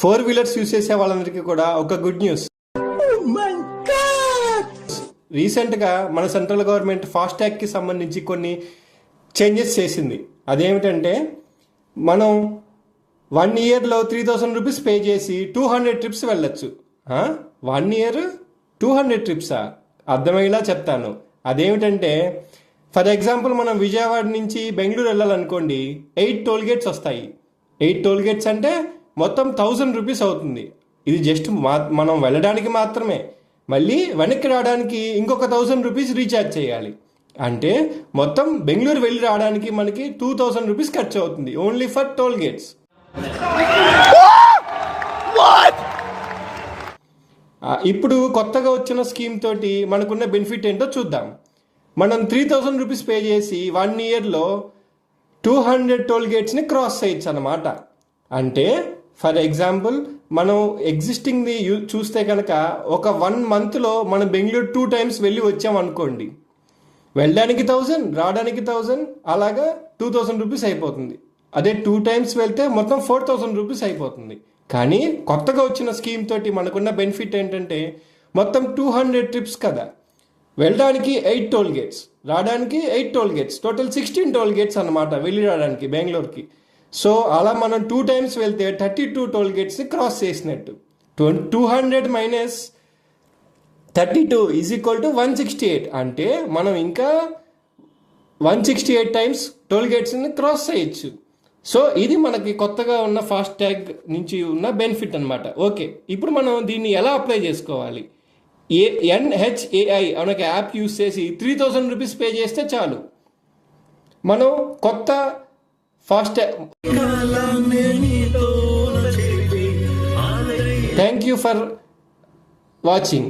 4 wheelers use చేసే వాళ్ళందరికీ కూడా ఒక గుడ్ న్యూస్. రీసెంట్గా మన సెంట్రల్ గవర్నమెంట్ ఫాస్టాగ్కి సంబంధించి కొన్ని చేంజెస్ చేసింది. అదేమిటంటే మనం 1 ఇయర్లో 3000 రూపీస్ పే చేసి 200 ట్రిప్స్ వెళ్ళొచ్చు. 1 ఇయర్ 200 ట్రిప్సా? అర్థమయ్యేలా చెప్తాను. అదేమిటంటే ఫర్ ఎగ్జాంపుల్ మనం విజయవాడ నుంచి బెంగళూరు వెళ్ళాలనుకోండి, 8 టోల్గేట్స్ వస్తాయి. 8 టోల్గేట్స్ అంటే మొత్తం 1000 రూపీస్ అవుతుంది. ఇది జస్ట్ మనం వెళ్ళడానికి మాత్రమే. మళ్ళీ వెనక్కి రావడానికి ఇంకొక 1000 రూపీస్ రీఛార్జ్ చేయాలి. అంటే మొత్తం బెంగళూరు వెళ్ళి రావడానికి మనకి 2000 రూపీస్ ఖర్చు అవుతుంది, ఓన్లీ ఫర్ టోల్ గేట్స్. ఇప్పుడు కొత్తగా వచ్చిన స్కీమ్ తోటి మనకున్న బెనిఫిట్ ఏంటో చూద్దాం. మనం 3000 రూపీస్ పే చేసి 1 ఇయర్లో 200 టోల్ గేట్స్ని క్రాస్ చేయొచ్చు అన్నమాట. అంటే ఫర్ ఎగ్జాంపుల్ మనం ఎగ్జిస్టింగ్ది చూస్తే కనుక ఒక 1 మంత్లో మనం బెంగళూరు 2 టైమ్స్ వెళ్ళి వచ్చాం అనుకోండి, వెళ్ళడానికి 1000, రావడానికి 1000, అలాగా 2000 రూపీస్ అయిపోతుంది. అదే 2 టైమ్స్ వెళ్తే మొత్తం 4000 రూపీస్ అయిపోతుంది. కానీ కొత్తగా వచ్చిన స్కీమ్ తోటి మనకున్న బెనిఫిట్ ఏంటంటే మొత్తం 200 ట్రిప్స్ కదా, వెళ్ళడానికి 8 టోల్ గేట్స్, రావడానికి 8 toll gates, total 16 toll gates అన్నమాట వెళ్ళి రావడానికి బెంగళూరుకి. సో అలా మనం 2 టైమ్స్ వెళ్తే 32 టోల్ గేట్స్ని క్రాస్ చేసినట్టు. 200 మైనస్ 32 ఈజ్ ఈక్వల్ టు 168. అంటే మనం ఇంకా 168 టైమ్స్ టోల్ గేట్స్ని క్రాస్ చేయొచ్చు. సో ఇది మనకి కొత్తగా ఉన్న ఫాస్టాగ్ నుంచి ఉన్న బెనిఫిట్ అనమాట. ఓకే, ఇప్పుడు మనం దీన్ని ఎలా అప్లై చేసుకోవాలి? NHAI అనే యాప్ యూస్ చేసి 3000 రూపీస్ పే చేస్తే చాలు, మనం కొత్త FASTag. Thank you for watching.